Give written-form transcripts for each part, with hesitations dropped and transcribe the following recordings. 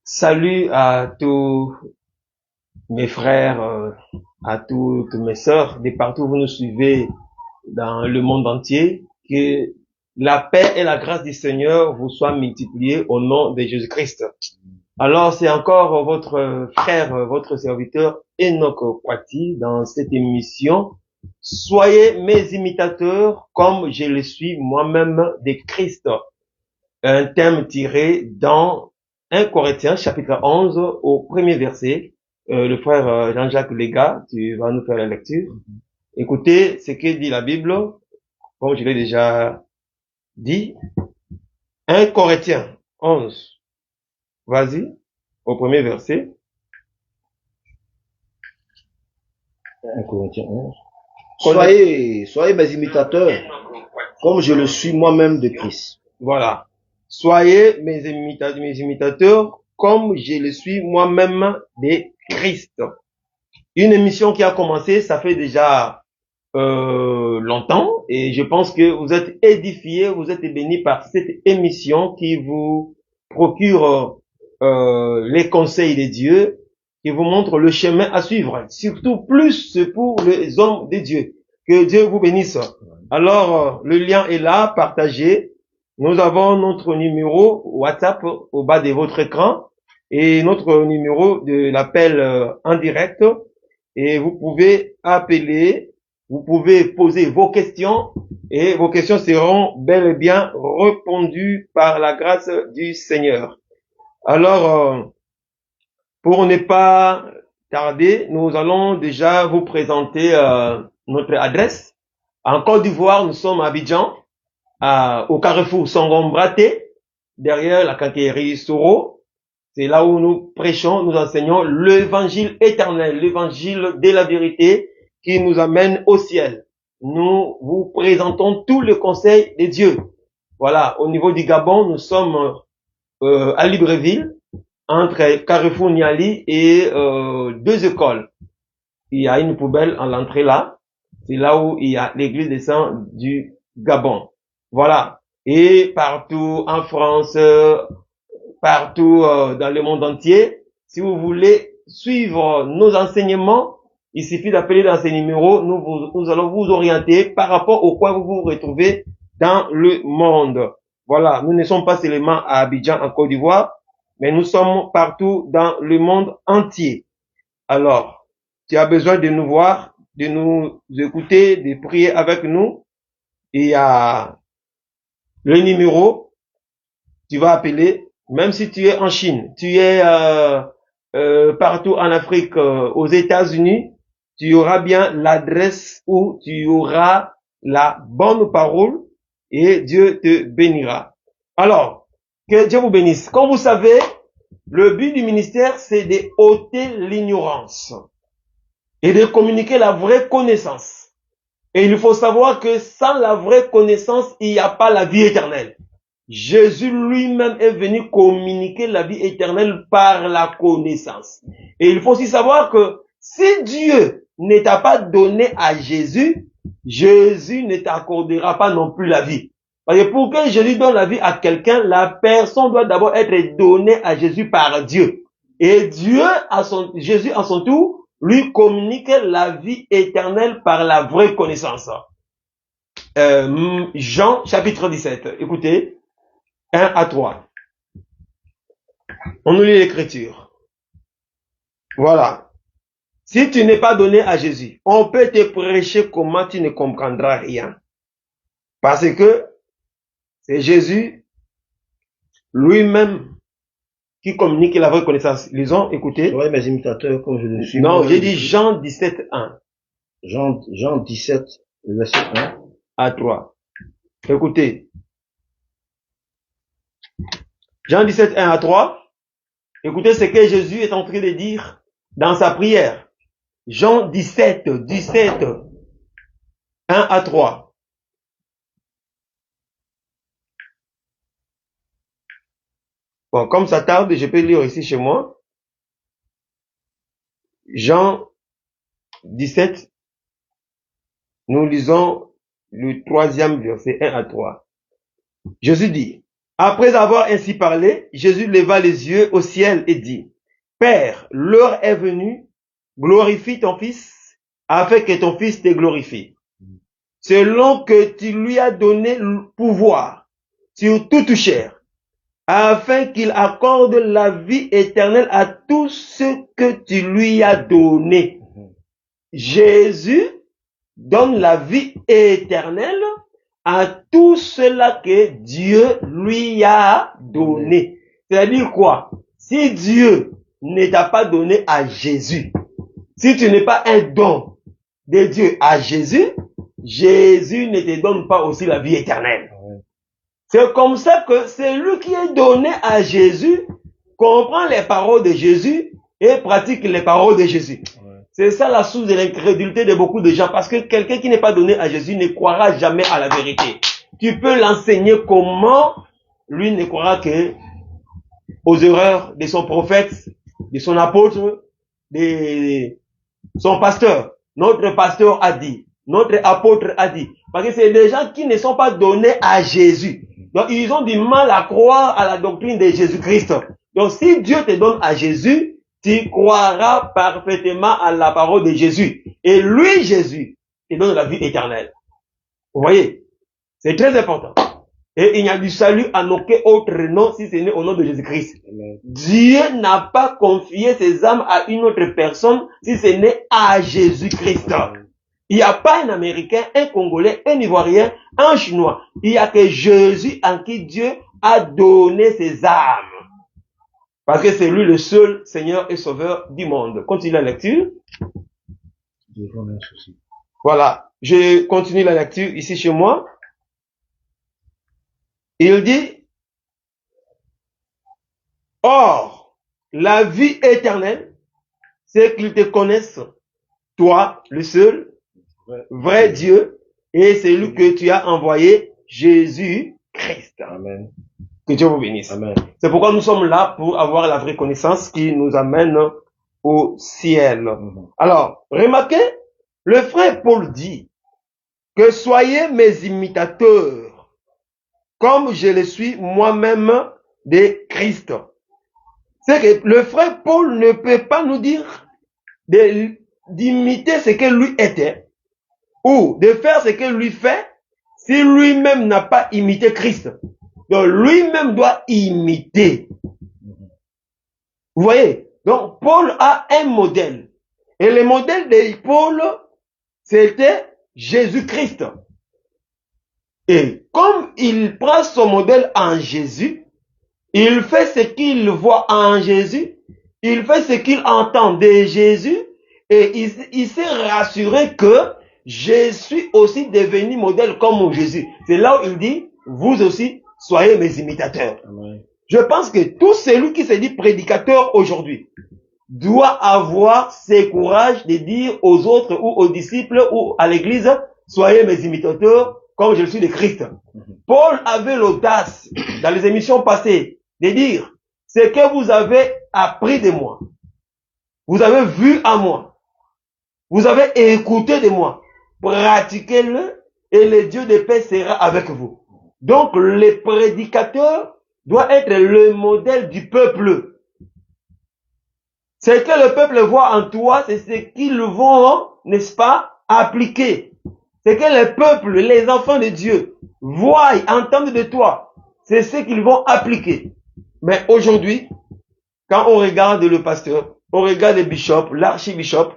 Salut à tous mes frères, à toutes mes sœurs, de partout où vous nous suivez dans le monde entier. Que la paix et la grâce du Seigneur vous soient multipliées au nom de Jésus-Christ. Alors, c'est encore votre frère, votre serviteur Enoch Kwati dans cette émission. Soyez mes imitateurs comme je le suis moi-même de Christ. Un thème tiré dans 1 Corinthiens chapitre 11 au premier verset. Le frère Jean-Jacques Légat, tu vas nous faire la lecture. Écoutez ce que dit la Bible, comme je l'ai déjà dit. 1 Corinthiens 11, vas-y, au premier verset. 1 Corinthiens 11. Soyez mes imitateurs, comme je le suis moi-même de Christ. Voilà. Soyez mes imitateurs, comme je le suis moi-même de Christ. Une émission qui a commencé, ça fait déjà longtemps, et je pense que vous êtes édifiés, vous êtes bénis par cette émission qui vous procure les conseils de Dieu, qui vous montre le chemin à suivre, surtout plus pour les hommes de Dieu. Que Dieu vous bénisse. Alors, le lien est là, partagé. Nous avons notre numéro WhatsApp au bas de votre écran et notre numéro de l'appel en direct. Et vous pouvez appeler, vous pouvez poser vos questions et vos questions seront bel et bien répondues par la grâce du Seigneur. Alors, pour ne pas tarder, nous allons déjà vous présenter notre adresse. En Côte d'Ivoire, nous sommes à Abidjan, au carrefour Songombraté, derrière la quincaillerie Soro. C'est là où nous prêchons, nous enseignons l'évangile éternel, l'évangile de la vérité qui nous amène au ciel. Nous vous présentons tout le conseil de Dieu. Voilà, au niveau du Gabon, nous sommes à Libreville, entre Carrefour Niali et deux écoles. Il y a une poubelle en l'entrée là. C'est là où il y a l'église des saints du Gabon. Voilà. Et partout en France, partout dans le monde entier, si vous voulez suivre nos enseignements, il suffit d'appeler dans ces numéros. Nous allons vous orienter par rapport au quoi vous vous retrouvez dans le monde. Voilà. Nous ne sommes pas seulement à Abidjan, en Côte d'Ivoire, mais nous sommes partout dans le monde entier. Alors, tu as besoin de nous voir, de nous écouter, de prier avec nous. Il y a le numéro, tu vas appeler, même si tu es en Chine, tu es partout en Afrique, aux États-Unis, tu auras bien l'adresse où tu auras la bonne parole et Dieu te bénira. Alors, que Dieu vous bénisse. Comme vous savez, le but du ministère, c'est de ôter l'ignorance et de communiquer la vraie connaissance. Et il faut savoir que sans la vraie connaissance, il n'y a pas la vie éternelle. Jésus lui-même est venu communiquer la vie éternelle par la connaissance. Et il faut aussi savoir que si Dieu ne t'a pas donné à Jésus, Jésus ne t'accordera pas non plus la vie. Parce que pour que Jésus donne la vie à quelqu'un, la personne doit d'abord être donnée à Jésus par Dieu. Et Jésus à son tour, lui communique la vie éternelle par la vraie connaissance. Jean chapitre 17, écoutez, 1 à 3. On nous lit l'écriture. Voilà. Si tu n'es pas donné à Jésus, on peut te prêcher comment tu ne comprendras rien. Parce que c'est Jésus lui-même qui communique la vraie connaissance. Lisons, écoutez. Soyez mes imitateurs comme je le suis. Non, j'ai dit Jean 17, 1. Jean 17, verset 1 à 3. Écoutez. Jean 17, 1 à 3. Écoutez ce que Jésus est en train de dire dans sa prière. Jean 17, 1 à 3. Bon, comme ça tarde, je peux lire ici chez moi. Jean 17, nous lisons le 3e verset, 1 à 3. Jésus dit, Après avoir ainsi parlé, Jésus leva les yeux au ciel et dit, Père, l'heure est venue, glorifie ton Fils, afin que ton Fils te glorifie. Selon que tu lui as donné le pouvoir sur toute chair, afin qu'il accorde la vie éternelle à tous ceux que tu lui as donnés. Jésus donne la vie éternelle à tout cela que Dieu lui a donné. C'est-à-dire quoi? Si Dieu ne t'a pas donné à Jésus, si tu n'es pas un don de Dieu à Jésus, Jésus ne te donne pas aussi la vie éternelle. C'est comme ça que celui qui est donné à Jésus comprend les paroles de Jésus et pratique les paroles de Jésus. C'est ça la source de l'incrédulité de beaucoup de gens, parce que quelqu'un qui n'est pas donné à Jésus ne croira jamais à la vérité. Tu peux l'enseigner comment, lui ne croira que aux erreurs de son prophète, de son apôtre, de son pasteur. Notre pasteur a dit, notre apôtre a dit. Parce que c'est des gens qui ne sont pas donnés à Jésus. Donc ils ont du mal à croire à la doctrine de Jésus-Christ. Donc si Dieu te donne à Jésus, tu croiras parfaitement à la parole de Jésus. Et lui, Jésus, te donne la vie éternelle. Vous voyez? C'est très important. Et il n'y a du salut en aucun autre nom si ce n'est au nom de Jésus-Christ. Dieu n'a pas confié ses âmes à une autre personne si ce n'est à Jésus-Christ. Il n'y a pas un Américain, un Congolais, un Ivoirien, un Chinois. Il n'y a que Jésus en qui Dieu a donné ses âmes. Parce que c'est lui le seul Seigneur et Sauveur du monde. Continue la lecture. Voilà. Je continue la lecture ici chez moi. Il dit, or, la vie éternelle, c'est qu'ils te connaissent, toi, le seul, vrai Dieu, et c'est lui que tu as envoyé, Jésus-Christ. Amen. Que Dieu vous bénisse. Amen. C'est pourquoi nous sommes là pour avoir la vraie connaissance qui nous amène au ciel. Alors, remarquez, le frère Paul dit que soyez mes imitateurs, comme je le suis moi-même de Christ. C'est que le frère Paul ne peut pas nous dire d'imiter ce que lui était ou de faire ce que lui fait si lui-même n'a pas imité Christ. Donc lui-même doit imiter. Vous voyez? Donc Paul a un modèle. Et le modèle de Paul, c'était Jésus-Christ. Et comme il prend son modèle en Jésus, il fait ce qu'il voit en Jésus, il fait ce qu'il entend de Jésus, et il s'est rassuré que je suis aussi devenu modèle comme Jésus. C'est là où il dit, vous aussi, soyez mes imitateurs. Amen. Je pense que tout celui qui se dit prédicateur aujourd'hui doit avoir ce courage de dire aux autres ou aux disciples ou à l'église, soyez mes imitateurs comme je le suis de Christ. Paul avait l'audace, dans les émissions passées, de dire, ce que vous avez appris de moi, vous avez vu à moi, vous avez écouté de moi, pratiquez-le et le Dieu de paix sera avec vous. Donc, le prédicateur doit être le modèle du peuple. Ce que le peuple voit en toi, c'est ce qu'ils vont, n'est-ce pas, appliquer. Ce que le peuple, les enfants de Dieu, voient, entendent de toi, c'est ce qu'ils vont appliquer. Mais aujourd'hui, quand on regarde le pasteur, on regarde le bishop, l'archibishop,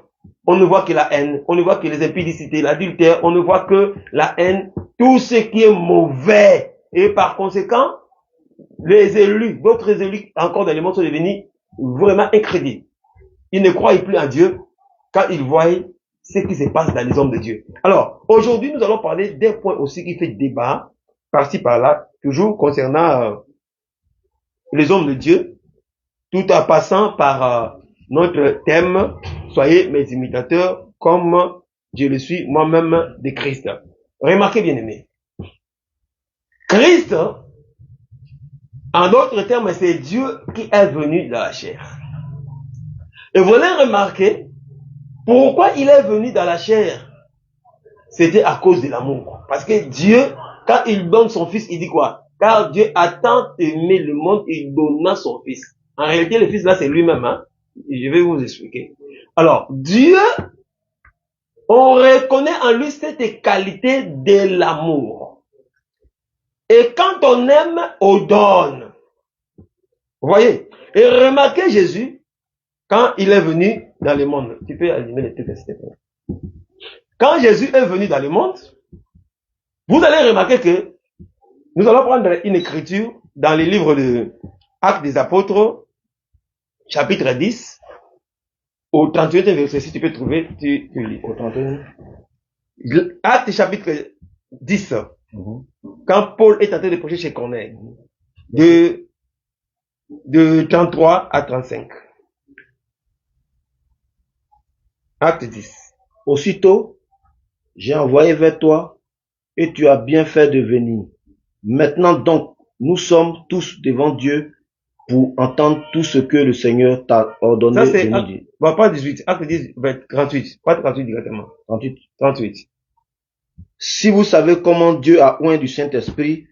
on ne voit que la haine, on ne voit que les impudicités, l'adultère, on ne voit que la haine, tout ce qui est mauvais. Et par conséquent, les élus, d'autres élus encore dans les mondes sont devenus vraiment incrédibles. Ils ne croient plus en Dieu quand ils voient ce qui se passe dans les hommes de Dieu. Alors, aujourd'hui, nous allons parler d'un point aussi qui fait débat, par-ci par-là, toujours concernant les hommes de Dieu, tout en passant par notre thème, soyez mes imitateurs comme je le suis moi-même de Christ. Remarquez bien aimé, Christ, en d'autres termes, c'est Dieu qui est venu dans la chair. Et vous allez remarquer pourquoi il est venu dans la chair. C'était à cause de l'amour. Parce que Dieu, quand il donne son fils, il dit quoi? car Dieu a tant aimé le monde, il donna son Fils. En réalité, le Fils là, c'est lui-même. Hein? Je vais vous expliquer. Alors, Dieu, on reconnaît en lui cette qualité de l'amour. Et quand on aime, on donne. Vous voyez? Et remarquez Jésus, quand il est venu dans le monde. Tu peux allumer les textes. Quand Jésus est venu dans le monde, vous allez remarquer que nous allons prendre une écriture dans les livres de Actes des Apôtres, chapitre 10, au 38e verset, si tu peux trouver, tu lis. Au 31. Actes chapitre 10, quand Paul est en train de prêcher chez Corneille, de 33 à 35. Acte 10. Aussitôt, j'ai envoyé vers toi, et tu as bien fait de venir. Maintenant donc, nous sommes tous devant Dieu pour entendre tout ce que le Seigneur t'a ordonné de nous dire. Bon, pas 18, acte 10, 38, pas 38 directement. 38. Si vous savez comment Dieu a oint du Saint-Esprit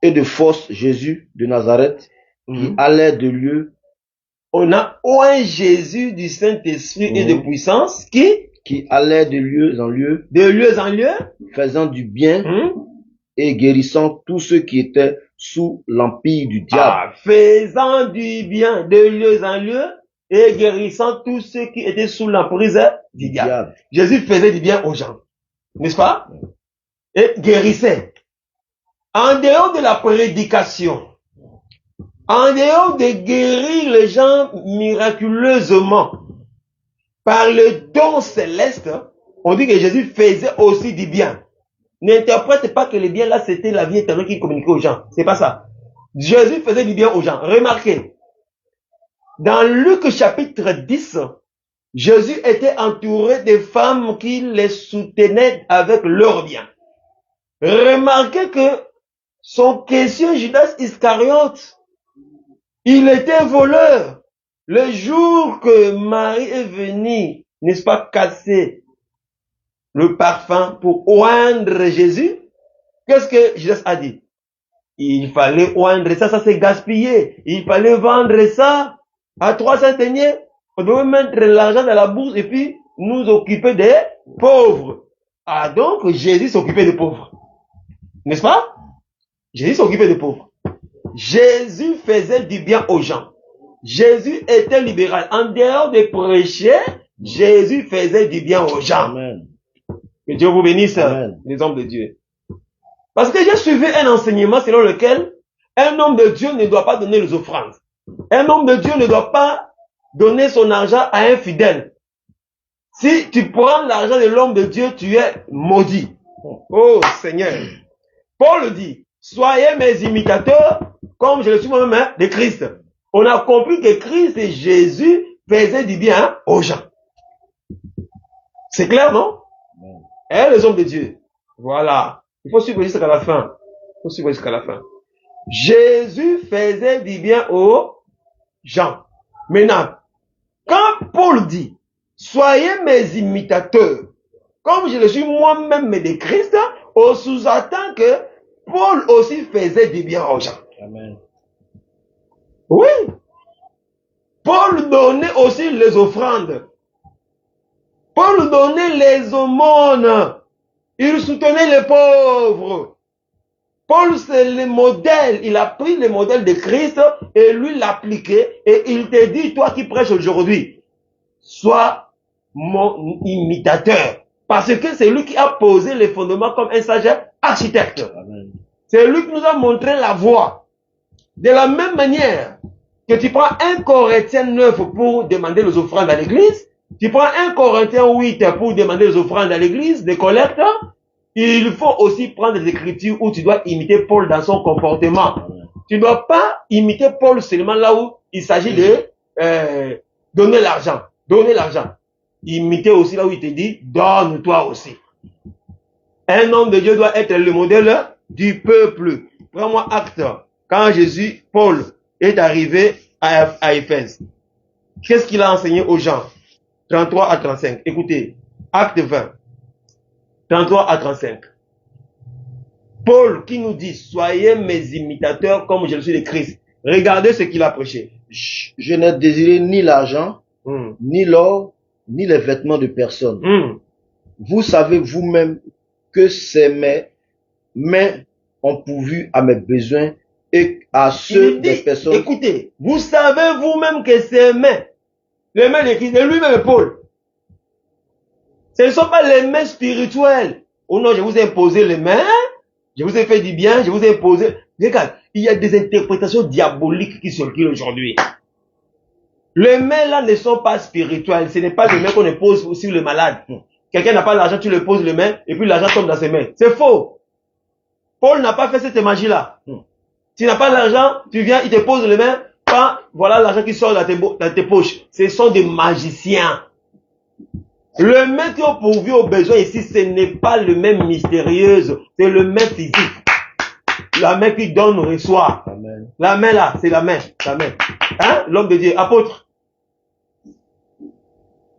et de force Jésus de Nazareth, qui allait de lieu. On a oint Jésus du Saint-Esprit et de puissance, qui allait de lieu en lieu, faisant du bien et guérissant tous ceux qui étaient sous l'empire du diable. Faisant du bien de lieu en lieu et guérissant tous ceux qui étaient sous l'emprise du diable. Jésus faisait du bien aux gens, n'est-ce pas? Et guérissait. En dehors de la prédication, en dehors de guérir les gens miraculeusement par le don céleste, on dit que Jésus faisait aussi du bien. N'interprète pas que le bien là, c'était la vie éternelle qui communiquait aux gens. C'est pas ça. Jésus faisait du bien aux gens. Remarquez, dans Luc chapitre 10, Jésus était entouré de femmes qui les soutenaient avec leur bien. Remarquez que son question, Judas Iscariote, il était voleur. Le jour que Marie est venue, n'est-ce pas, casser le parfum pour oindre Jésus, qu'est-ce que Judas a dit? Il fallait oindre ça, ça c'est gaspillé. Il fallait vendre ça à 300 deniers. On devait mettre l'argent dans la bourse et puis nous occuper des pauvres. Ah donc Jésus s'occupait des pauvres. N'est-ce pas? Jésus s'occupait des pauvres. Jésus faisait du bien aux gens. Jésus était libéral. En dehors de prêcher, Jésus faisait du bien aux gens. Amen. Que Dieu vous bénisse, Amen. les hommes de Dieu. Parce que j'ai suivi un enseignement selon lequel un homme de Dieu ne doit pas donner les offrandes. Un homme de Dieu ne doit pas donner son argent à un fidèle. Si tu prends l'argent de l'homme de Dieu, tu es maudit. Oh Seigneur. Paul dit, soyez mes imitateurs comme je le suis moi-même de Christ. On a compris que Christ et Jésus faisaient du bien aux gens. C'est clair, non? Et les hommes de Dieu. Voilà. Il faut suivre jusqu'à la fin. Il faut suivre jusqu'à la fin. Jésus faisait du bien aux gens. Maintenant, quand Paul dit, soyez mes imitateurs, comme je le suis moi-même de Christ, on sous-entend que Paul aussi faisait du bien aux gens. Amen. Oui. Paul donnait aussi les offrandes. Paul donnait les aumônes. Il soutenait les pauvres. Paul, c'est le modèle. Il a pris le modèle de Christ et lui l'appliquait. Et il te dit, toi qui prêches aujourd'hui, sois mon imitateur. Parce que c'est lui qui a posé les fondements comme un sage architecte. Amen. C'est lui qui nous a montré la voie. De la même manière que tu prends 1 Corinthiens 9 pour demander les offrandes à l'église, tu prends 1 Corinthiens 8 pour demander les offrandes à l'église, des collectes, il faut aussi prendre des écritures où tu dois imiter Paul dans son comportement. Tu ne dois pas imiter Paul seulement là où il s'agit de donner l'argent. Donner l'argent. Imiter aussi là où il te dit, donne-toi aussi. Un homme de Dieu doit être le modèle du peuple. Prends-moi acte. Quand Jésus, Paul, est arrivé à Éphèse, qu'est-ce qu'il a enseigné aux gens? 33 à 35. Écoutez, acte 20. 33 à 35. Paul qui nous dit, soyez mes imitateurs comme je le suis de Christ. Regardez ce qu'il a prêché. Je n'ai désiré ni l'argent, ni l'or, ni les vêtements de personne. Vous savez vous-même que c'est mes mains ont pourvu à mes besoins et à ceux des personnes. Écoutez, vous savez vous-même que c'est mains, les mains de Christ, de lui-même Paul. Ce ne sont pas les mains spirituelles. Oh non, je vous ai imposé les mains, je vous ai fait du bien, je vous ai imposé. Regarde, il y a des interprétations diaboliques qui circulent aujourd'hui. Les mains là ne sont pas spirituelles. Ce n'est pas les mains qu'on pose sur le malade. Quelqu'un n'a pas l'argent, tu le poses les mains et puis l'argent tombe dans ses mains. C'est faux. Paul n'a pas fait cette magie-là. Tu n'as pas l'argent, tu viens, il te pose les mains, voilà l'argent qui sort dans tes poches. Ce sont des magiciens. Le main qui a pourvu aux besoins ici, ce n'est pas le même mystérieuse, c'est le main physique. La main qui donne reçoit. Amen. La main là, c'est la main. La main. Hein? L'homme de Dieu, apôtre.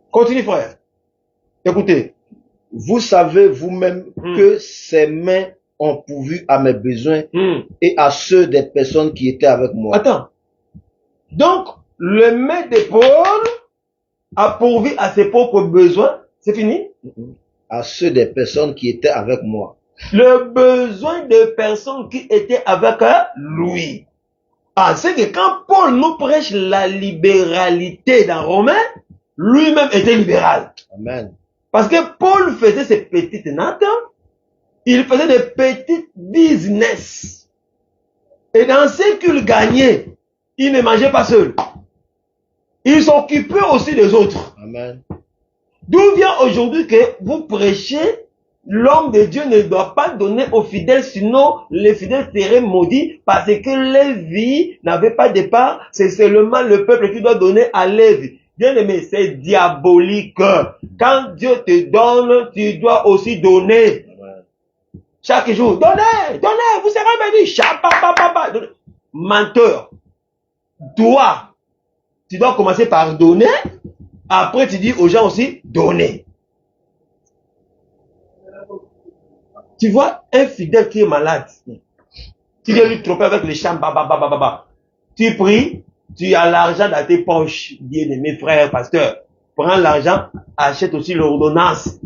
Continue frère. Écoutez. Vous savez vous-même que ces mains ont pourvu à mes besoins et à ceux des personnes qui étaient avec moi. Attends. Donc, le main de Paul a pourvu à ses propres besoins. C'est fini? À ceux des personnes qui étaient avec moi. Le besoin de personnes qui étaient avec lui. Ah, c'est que quand Paul nous prêche la libéralité dans Romains, lui-même était libéral. Amen. Parce que Paul faisait ses petites notes, il faisait des petites business. Et dans ce qu'il gagnait, il ne mangeait pas seul. Il s'occupait aussi des autres. Amen. D'où vient aujourd'hui que vous prêchez, l'homme de Dieu ne doit pas donner aux fidèles, sinon les fidèles seraient maudits parce que Lévi n'avait pas de part, c'est seulement le peuple qui doit donner à Lévi. Bien aimé, c'est diabolique. Quand Dieu te donne, tu dois aussi donner. Amen. Chaque jour, donnez, donnez, vous serez bénis. Menteur. Toi, tu dois commencer par donner. Après, tu dis aux gens aussi, donnez. Tu vois un fidèle qui est malade. Tu viens lui tromper avec les chants, Tu pries, tu as l'argent dans tes poches. Bien-aimé frère, pasteur, prends l'argent, achète aussi l'ordonnance.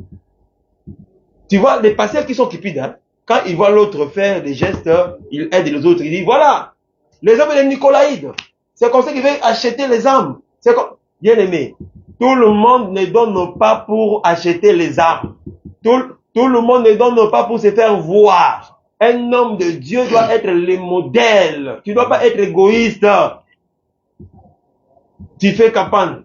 Tu vois, les pasteurs qui sont cupides, hein, quand ils voient l'autre faire des gestes, ils aident les autres. Ils disent, voilà, les hommes des Nicolaïdes. C'est comme ça qu'ils veulent acheter les âmes. C'est comme, bien-aimé, tout le monde ne donne pas pour acheter les âmes. Tout le monde ne donne pas pour se faire voir. Un homme de Dieu doit être le modèle. Tu ne dois pas être égoïste. Tu fais campagne.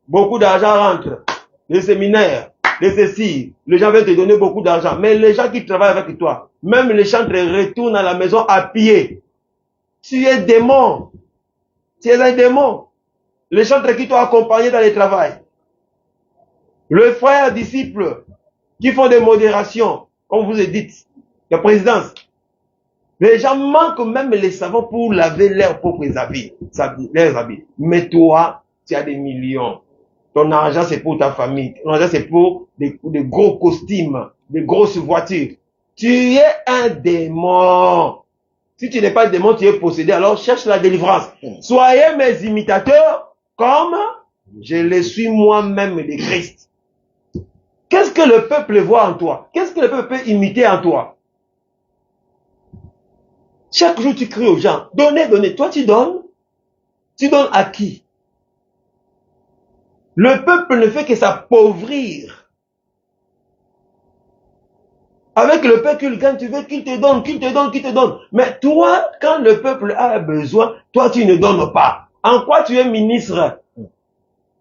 Beaucoup d'argent rentre. Les séminaires, les ceci. Les gens veulent te donner beaucoup d'argent. Mais les gens qui travaillent avec toi, même les chantres retournent à la maison à pied. Tu es démon. Tu es un démon. Les chantres qui t'ont accompagné dans le travail. Le frère disciple qui font des modérations, comme vous le dites, la présidence. Les gens manquent même les savons pour laver leurs propres habits, leurs habits. Mais toi, tu as des millions. Ton argent, c'est pour ta famille. Ton argent, c'est pour des gros costumes, des grosses voitures. Tu es un démon. Si tu n'es pas un démon, tu es possédé. Alors, cherche la délivrance. Soyez mes imitateurs comme je le suis moi-même de Christ. Qu'est-ce que le peuple voit en toi? Qu'est-ce que le peuple peut imiter en toi? Chaque jour, tu cries aux gens, donnez, donnez. Toi, tu donnes. Tu donnes à qui? Le peuple ne fait que s'appauvrir. Avec le peu qu'il gagne, tu veux qu'il te donne, qu'il te donne, qu'il te donne. Mais toi, quand le peuple a besoin, toi, tu ne donnes pas. En quoi tu es ministre?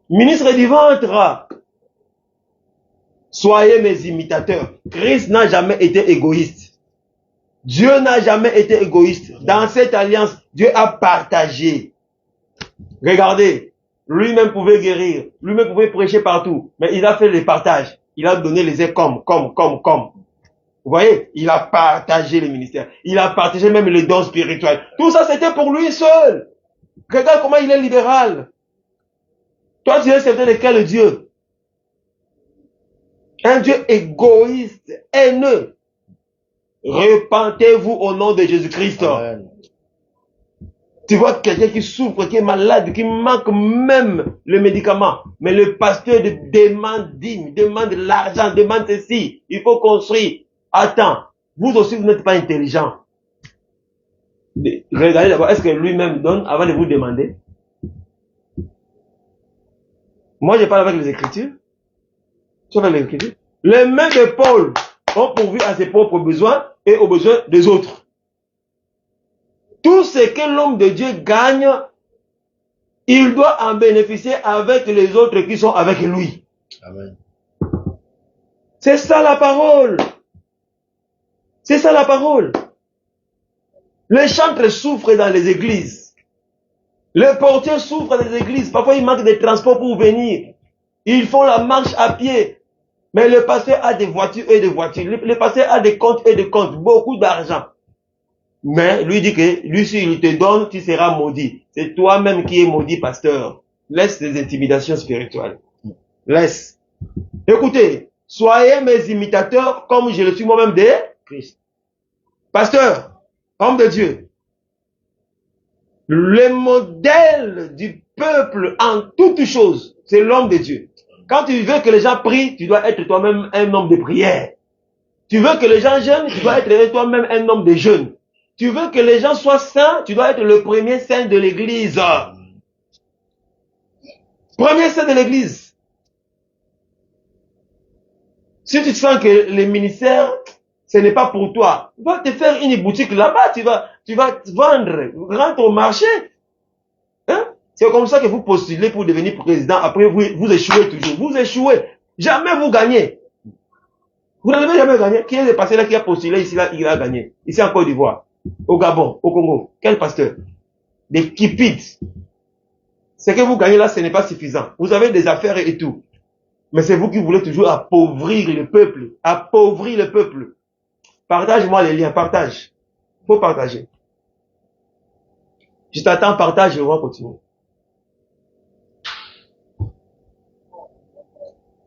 Ministre du ventre. Soyez mes imitateurs. Christ n'a jamais été égoïste. Dieu n'a jamais été égoïste. Dans cette alliance, Dieu a partagé. Regardez, lui-même pouvait guérir, lui-même pouvait prêcher partout, mais il a fait le partage. Il a donné les aides comme. Vous voyez, il a partagé les ministères. Il a partagé même les dons spirituels. Tout ça, c'était pour lui seul. Regarde comment il est libéral. Toi, tu es certain de quel Dieu? Un Dieu égoïste, haineux. Repentez-vous au nom de Jésus-Christ. Amen. Tu vois quelqu'un qui souffre, qui est malade, qui manque même le médicament. Mais le pasteur demande dîme, demande l'argent, demande ceci. Il faut construire. Attends, vous aussi, vous n'êtes pas intelligent. Regardez d'abord, est-ce que lui-même donne avant de vous demander? Moi, je parle avec les Écritures. Tu vois les Écritures? Les mains de Paul ont pourvu à ses propres besoins et aux besoins des autres. Tout ce que l'homme de Dieu gagne, il doit en bénéficier avec les autres qui sont avec lui. Amen. C'est ça la parole. C'est ça la parole. Les chantres souffrent dans les églises. Les portiers souffrent dans les églises. Parfois, il manque de transport pour venir. Ils font la marche à pied. Mais le pasteur a des voitures et des voitures. Le pasteur a des comptes et des comptes. Beaucoup d'argent. Mais lui dit que lui, s'il te donne, tu seras maudit. C'est toi-même qui es maudit, pasteur. Laisse les intimidations spirituelles. Laisse. Écoutez, soyez mes imitateurs comme je le suis moi-même de Christ. Pasteur, homme de Dieu, le modèle du peuple en toutes choses, c'est l'homme de Dieu. Quand tu veux que les gens prient, tu dois être toi-même un homme de prière. Tu veux que les gens jeûnent, tu dois être toi-même un homme de jeûne. Tu veux que les gens soient saints, tu dois être le premier saint de l'église. Premier saint de l'église. Si tu sens que les ministères, ce n'est pas pour toi, va te faire une boutique là-bas, tu vas vendre, rentre au marché. Hein? C'est comme ça que vous postulez pour devenir président, après vous échouez toujours. Vous échouez. Jamais vous gagnez. Vous n'avez jamais gagné. Qui est le pasteur là qui a postulé ici, là, il a gagné. Ici en Côte d'Ivoire, au Gabon, au Congo. Quel pasteur? Des kipides. Ce que vous gagnez là, ce n'est pas suffisant. Vous avez des affaires et tout. Mais c'est vous qui voulez toujours appauvrir le peuple. Appauvrir le peuple. Partage-moi les liens, partage. Faut partager. Je t'attends, partage et on va continuer.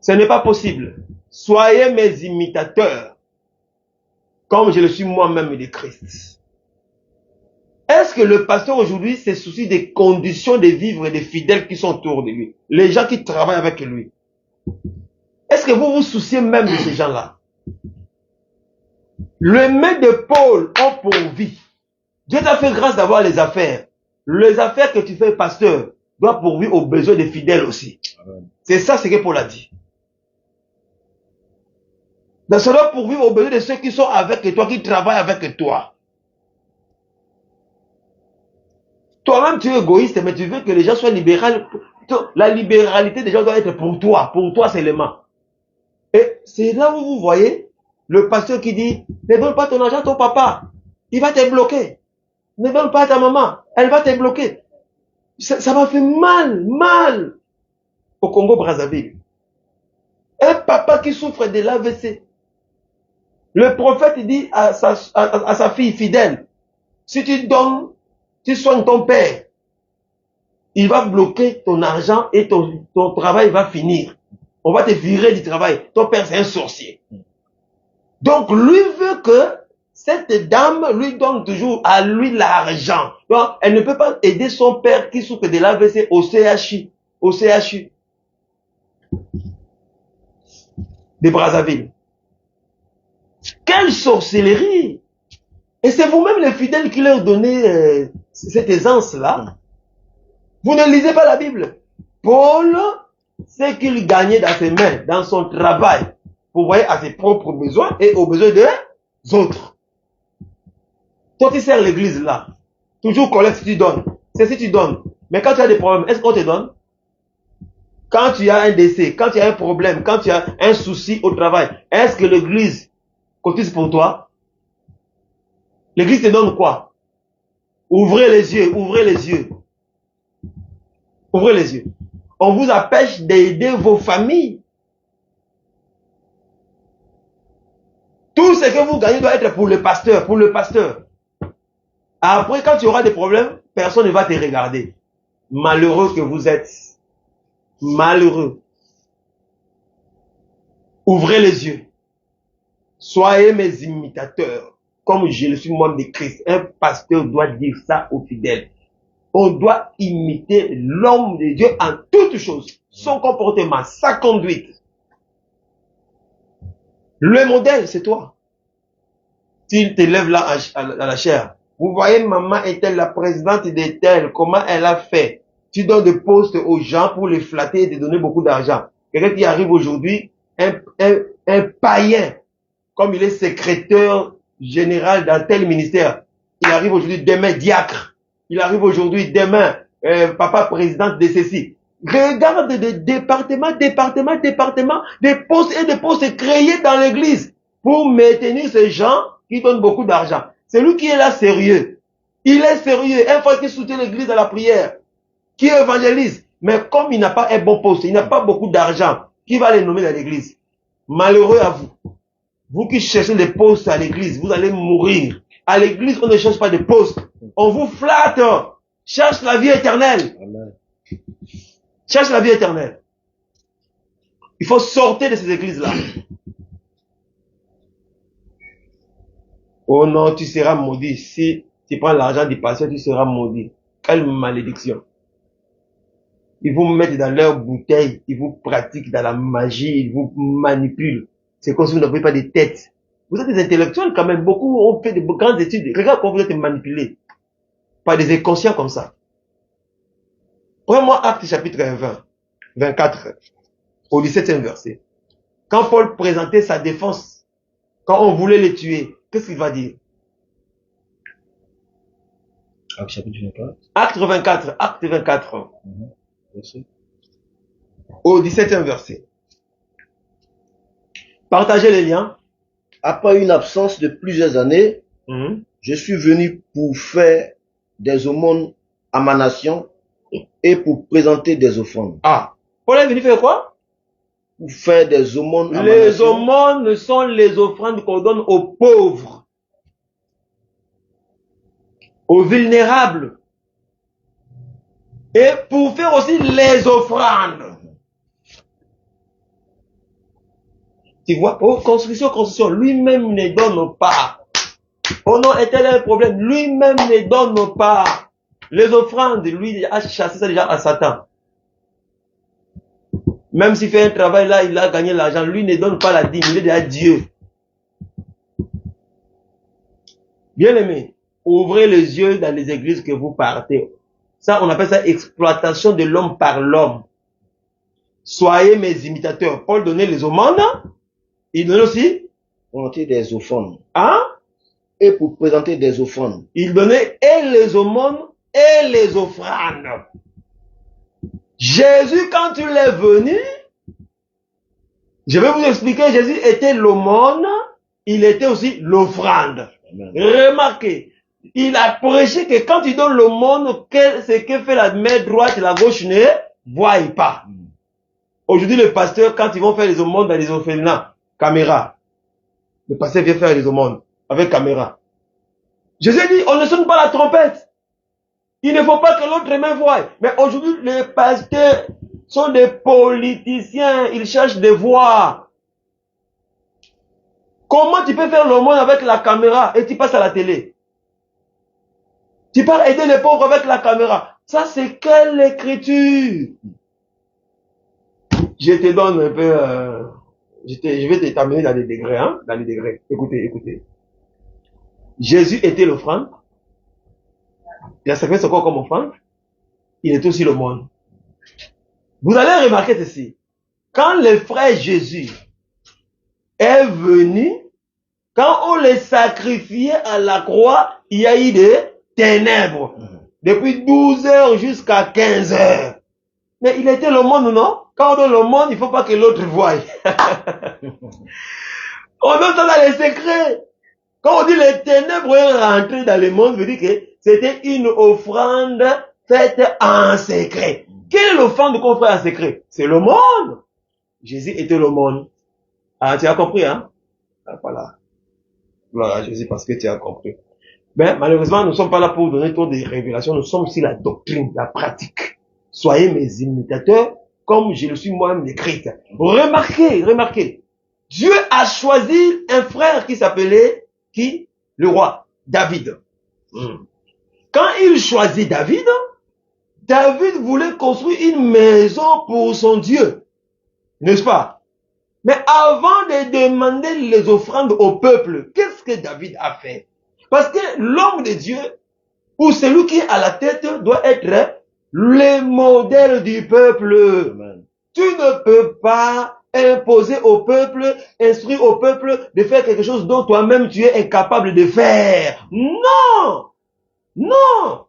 Ce n'est pas possible. Soyez mes imitateurs, comme je le suis moi-même de Christ. Est-ce que le pasteur aujourd'hui se soucie des conditions de vivre des fidèles qui sont autour de lui? Les gens qui travaillent avec lui. Est-ce que vous vous souciez même de ces gens-là? Les mains de Paul ont pourvu. Dieu t'a fait grâce d'avoir les affaires. Les affaires que tu fais, pasteur, doivent pourvir aux besoins des fidèles aussi. C'est ça ce que Paul a dit. Donc ça doit pourvir aux besoins de ceux qui sont avec toi, qui travaillent avec toi. Toi-même tu es égoïste, mais tu veux que les gens soient libéraux. La libéralité des gens doit être pour toi seulement. Et c'est là où vous voyez le pasteur qui dit, ne donne pas ton argent à ton papa, il va te bloquer. Ne donne pas à ta maman, elle va te bloquer. Ça m'a fait mal au Congo-Brazzaville. Un papa qui souffre de l'AVC. Le prophète dit à sa fille fidèle, si tu donnes, tu soignes ton père, il va bloquer ton argent et ton travail va finir. On va te virer du travail. Ton père, c'est un sorcier. Donc, lui veut que cette dame lui donne toujours à lui l'argent. Donc, elle ne peut pas aider son père qui souffre de l'AVC au CHU. Au CHU de Brazzaville. Quelle sorcellerie! Et c'est vous-même les fidèles qui leur donnez cette aisance-là. Vous ne lisez pas la Bible. Paul, ce qu'il gagnait dans ses mains, dans son travail, pourvoyait à ses propres besoins et aux besoins des autres. Toi, tu sers l'église là. Toujours collecte si tu donnes. C'est si tu donnes. Mais quand tu as des problèmes, est-ce qu'on te donne? Quand tu as un décès, quand tu as un problème, quand tu as un souci au travail, est-ce que l'église cotise pour toi? L'église te donne quoi? Ouvrez les yeux, ouvrez les yeux. Ouvrez les yeux. On vous empêche d'aider vos familles. Tout ce que vous gagnez doit être pour le pasteur, pour le pasteur. Après, quand tu auras des problèmes, personne ne va te regarder. Malheureux que vous êtes. Malheureux. Ouvrez les yeux. Soyez mes imitateurs. comme je le suis moi-même de Christ. Un pasteur doit dire ça aux fidèles. On doit imiter l'homme de Dieu en toutes choses. Son comportement, sa conduite. Le modèle, c'est toi. S'il te lève là à la chair, vous voyez, maman est-elle la présidente d'Etel, comment elle a fait? Tu donnes des postes aux gens pour les flatter et te donner beaucoup d'argent. Quelqu'un qui arrive aujourd'hui, un païen, comme il est secrétaire général dans tel ministère, il arrive aujourd'hui demain diacre, il arrive aujourd'hui demain papa président de ceci. Regarde des départements, des postes et des postes créés dans l'église pour maintenir ces gens qui donnent beaucoup d'argent. C'est lui qui est là sérieux. Il est sérieux. Un fois qu'il soutient l'église dans la prière, qui évangélise, mais comme il n'a pas un bon poste, il n'a pas beaucoup d'argent, qui va les nommer dans l'église? Malheureux à vous. Vous qui cherchez des postes à l'église, vous allez mourir. À l'église, on ne cherche pas de postes. On vous flatte. Cherche la vie éternelle. Amen. Cherche la vie éternelle. Il faut sortir de ces églises-là. Oh non, tu seras maudit. Si tu prends l'argent du pasteur, tu seras maudit. Quelle malédiction. Ils vous mettent dans leur bouteille, ils vous pratiquent dans la magie, ils vous manipulent. C'est comme si vous n'avez pas de tête. Vous êtes des intellectuels quand même. Beaucoup ont fait de grandes études. Regarde comment vous êtes manipulés par des inconscients comme ça. Prends-moi Actes chapitre 20, 24, au 17e verset. Quand Paul présentait sa défense, quand on voulait les tuer, qu'est-ce qu'il va dire? Actes chapitre 24. Acte 24, Merci. au 17e verset. Partagez les liens. Après une absence de plusieurs années, je suis venu pour faire des aumônes à ma nation et pour présenter des offrandes. Ah, Paul est venu faire quoi? Pour faire des aumônes à ma Les nation. aumônes sont les offrandes qu'on donne aux pauvres, aux vulnérables, et pour faire aussi les offrandes. Tu vois, oh, construction, lui-même ne donne pas. Oh non, est-elle un problème? Lui-même ne donne pas. Les offrandes, lui a chassé ça déjà à Satan. Même s'il fait un travail là, il a gagné l'argent, lui ne donne pas la dîme, il est déjà Dieu. Bien aimé, ouvrez les yeux dans les églises que vous partez. Ça, on appelle ça exploitation de l'homme par l'homme. Soyez mes imitateurs. Paul donnait les aumônes, il donnait aussi, Présenter des offrandes. hein? Et pour présenter des offrandes. Il donnait et les aumônes et les offrandes. Jésus, quand il est venu, je vais vous expliquer, Jésus était l'aumône, il était aussi l'offrande. Amen. Remarquez, il a prêché que quand il donne l'aumône, ce que fait la main droite et la gauche ne voient pas. Aujourd'hui, les pasteurs, quand ils vont faire les aumônes dans les orphelinats, caméra. Le pasteur vient faire les aumônes avec caméra. Jésus dit, on ne sonne pas la trompette. Il ne faut pas que l'autre main voie. Mais aujourd'hui, les pasteurs sont des politiciens. Ils cherchent des voix. Comment tu peux faire l'aumône avec la caméra et tu passes à la télé? Tu peux aider les pauvres avec la caméra. Ça, c'est quelle écriture? Je te donne un peu... je vais t'amener dans les degrés. Hein? Dans les degrés. Écoutez. Jésus était l'offrande. Il a sacrifié son corps comme offrande. Il est aussi l'aumône. Vous allez remarquer ceci. Quand le frère Jésus est venu, quand on les sacrifiait à la croix, il y a eu des ténèbres. Depuis 12 heures jusqu'à 15 heures. Mais il était l'aumône, non? Quand on donne l'aumône, il ne faut pas que l'autre voie. On donne ça dans les secrets. Quand on dit les ténèbres est rentré dans le monde, veut dire que c'était une offrande faite en secret. Quelle est l'offrande qu'on fait en secret? C'est l'aumône. Jésus était l'aumône. Ah, tu as compris, hein? Ah, voilà. Voilà, Jésus, parce que tu as compris. Ben, malheureusement, nous ne sommes pas là pour donner trop de révélations. Nous sommes aussi la doctrine, la pratique. Soyez mes imitateurs, comme je le suis moi-même écrit. Remarquez. Dieu a choisi un frère qui s'appelait, qui? le roi David. Quand il choisit David, David voulait construire une maison pour son Dieu. N'est-ce pas? Mais avant de demander les offrandes au peuple, qu'est-ce que David a fait? Parce que l'homme de Dieu, ou celui qui est à la tête, doit être le modèle du peuple. Amen. Tu ne peux pas imposer au peuple, instruire au peuple de faire quelque chose dont toi-même tu es incapable de faire. Non! Non!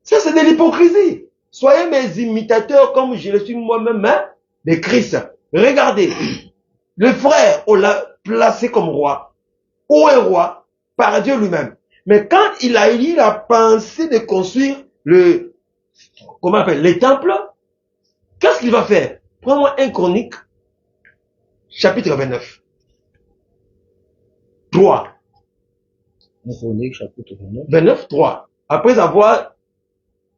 Ça, c'est de l'hypocrisie. Soyez mes imitateurs comme je le suis moi-même, hein, de Christ. Regardez, le frère, on l'a placé comme roi, ou un roi, par Dieu lui-même. Mais quand il a eu la pensée de construire comment on appelle, les temples, qu'est-ce qu'il va faire? Prends-moi 1 Chronique, chapitre 29. 3. 1 Chronique, chapitre 29. 29, 3. Après avoir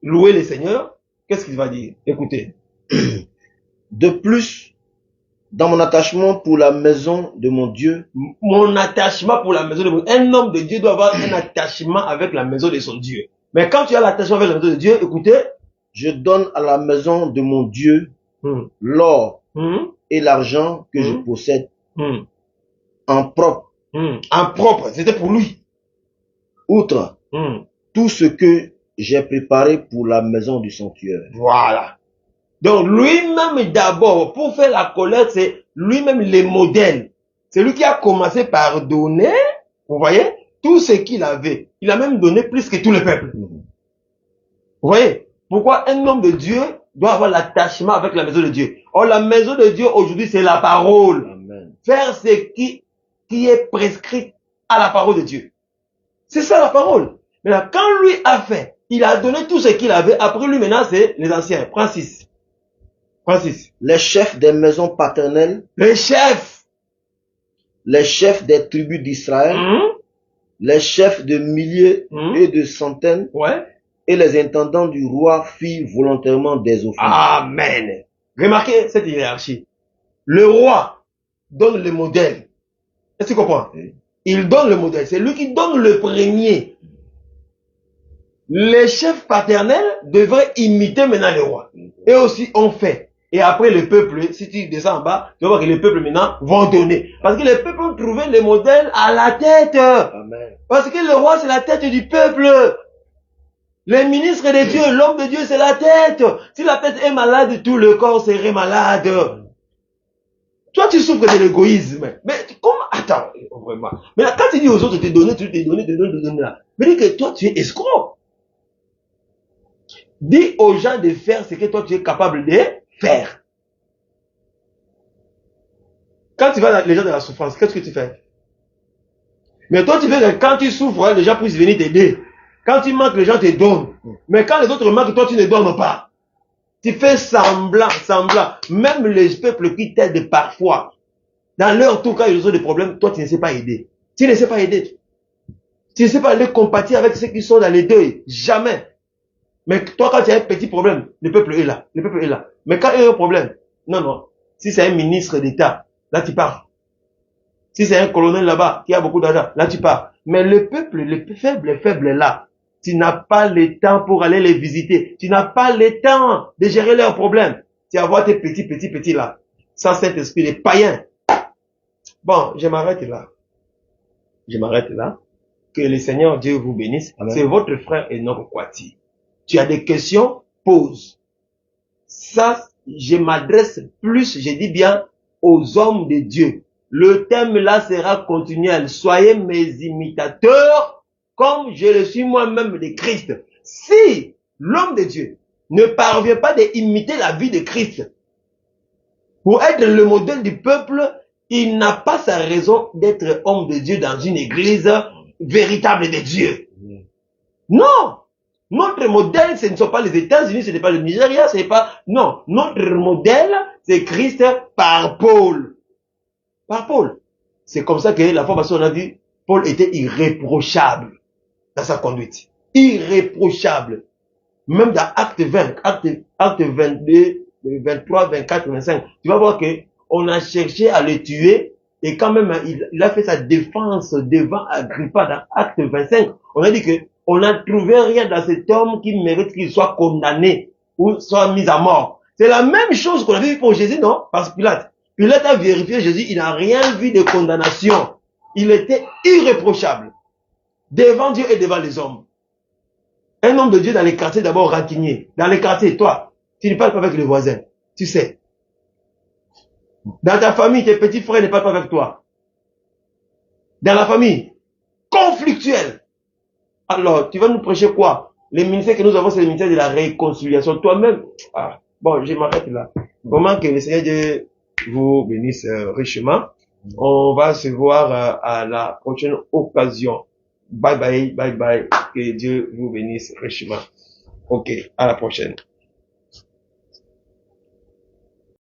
loué le Seigneur, qu'est-ce qu'il va dire? Écoutez. De plus, dans mon attachement pour la maison de mon Dieu, Mon attachement pour la maison de mon Dieu. Un homme de Dieu doit avoir un attachement avec la maison de son Dieu. Mais quand tu as l'attachement avec la maison de Dieu, écoutez. je donne à la maison de mon Dieu l'or et l'argent que je possède en propre, En propre, c'était pour lui. outre tout ce que j'ai préparé pour la maison du sanctuaire. Voilà. Donc lui-même d'abord, pour faire la collecte, c'est lui-même le modèle. C'est lui qui a commencé par donner, vous voyez, tout ce qu'il avait. Il a même donné plus que tout le peuple. Vous voyez, pourquoi un homme de Dieu doit avoir l'attachement avec la maison de Dieu? Or, la maison de Dieu aujourd'hui, c'est la parole. Amen. Faire ce qui est prescrit à la parole de Dieu. C'est ça la parole. Maintenant, quand lui a fait, il a donné tout ce qu'il avait. Après lui, maintenant, c'est les anciens. Prends 6. Francis. Les chefs des maisons paternelles, Les chefs. les chefs des tribus d'Israël, les chefs de milliers et de centaines, Ouais. et les intendants du roi firent volontairement des offrandes. Amen. Remarquez cette hiérarchie. Le roi donne le modèle. Est-ce que tu comprends? Il donne le modèle. C'est lui qui donne le premier. Les chefs paternels devraient imiter maintenant le roi. Et aussi on fait. Et après le peuple, si tu descends en bas, tu vas voir que les peuples maintenant vont donner. Parce que les peuples ont trouvé le modèle à la tête. Amen. Parce que le roi c'est la tête du peuple. Les ministres de Dieu, l'homme de Dieu c'est la tête. Si la tête est malade, tout le corps serait malade. Toi tu souffres de l'égoïsme. Mais comment? Attends, vraiment. Mais là, quand tu dis aux autres de te donner, tu te donnes là. Mais dis que toi tu es escroc. Dis aux gens de faire ce que toi tu es capable de faire. Quand tu vas dans les gens de la souffrance, qu'est-ce que tu fais? Mais toi tu veux que quand tu souffres, les gens puissent venir t'aider. Quand tu manques, les gens te donnent. Mais quand les autres manquent, toi tu ne donnes pas. Tu fais semblant. Même les peuples qui t'aident parfois, dans leur tour, quand ils ont des problèmes, toi tu ne sais pas aider. Tu ne sais pas aider. Tu ne sais pas aller compatir avec ceux qui sont dans les deuils. Jamais. Mais toi, quand tu as un petit problème, le peuple est là. Le peuple est là. Mais quand il y a un problème, non. Si c'est un ministre d'État, là tu pars. Si c'est un colonel là-bas qui a beaucoup d'argent, là tu pars. Mais le peuple, les faibles là, tu n'as pas le temps pour aller les visiter. Tu n'as pas le temps de gérer leurs problèmes. Tu vas voir tes petits là. Sans Saint-Esprit, les païens. Bon, je m'arrête là. Que le Seigneur Dieu vous bénisse. Amen. C'est votre frère Enoch Kwati. Tu as des questions, pose. Ça, je m'adresse plus, je dis bien, aux hommes de Dieu. Le thème là sera continuel. Soyez mes imitateurs, comme je le suis moi-même de Christ. Si l'homme de Dieu ne parvient pas d'imiter la vie de Christ, pour être le modèle du peuple, il n'a pas sa raison d'être homme de Dieu dans une église véritable de Dieu. Non! Notre modèle, ce ne sont pas les États-Unis, ce n'est pas le Nigeria, ce n'est pas... Non, notre modèle, c'est Christ par Paul. Par Paul. C'est comme ça que la fois passée, on a vu, Paul était irréprochable dans sa conduite. Irréprochable. Même dans Acte 20, Acte 22, 23, 24, 25, tu vas voir que on a cherché à le tuer, Et quand même, il a fait sa défense devant Agrippa dans Acte 25. On a dit que on n'a trouvé rien dans cet homme qui mérite qu'il soit condamné ou soit mis à mort. C'est la même chose qu'on avait vu pour Jésus, non? Parce que Pilate a vérifié Jésus, il n'a rien vu de condamnation. Il était irréprochable devant Dieu et devant les hommes. Un homme de Dieu dans les quartiers d'abord rancunier. Dans les quartiers, toi, tu ne parles pas avec les voisins. Tu sais. Dans ta famille, tes petits frères ne parlent pas avec toi. Dans la famille, conflictuel. Alors, tu vas nous prêcher quoi? Les ministères que nous avons, c'est le ministère de la réconciliation. Toi-même, bon, je m'arrête là. Vraiment que le Seigneur Dieu vous bénisse richement. On va se voir à la prochaine occasion. Bye bye, bye bye. Que Dieu vous bénisse richement. Ok, à la prochaine.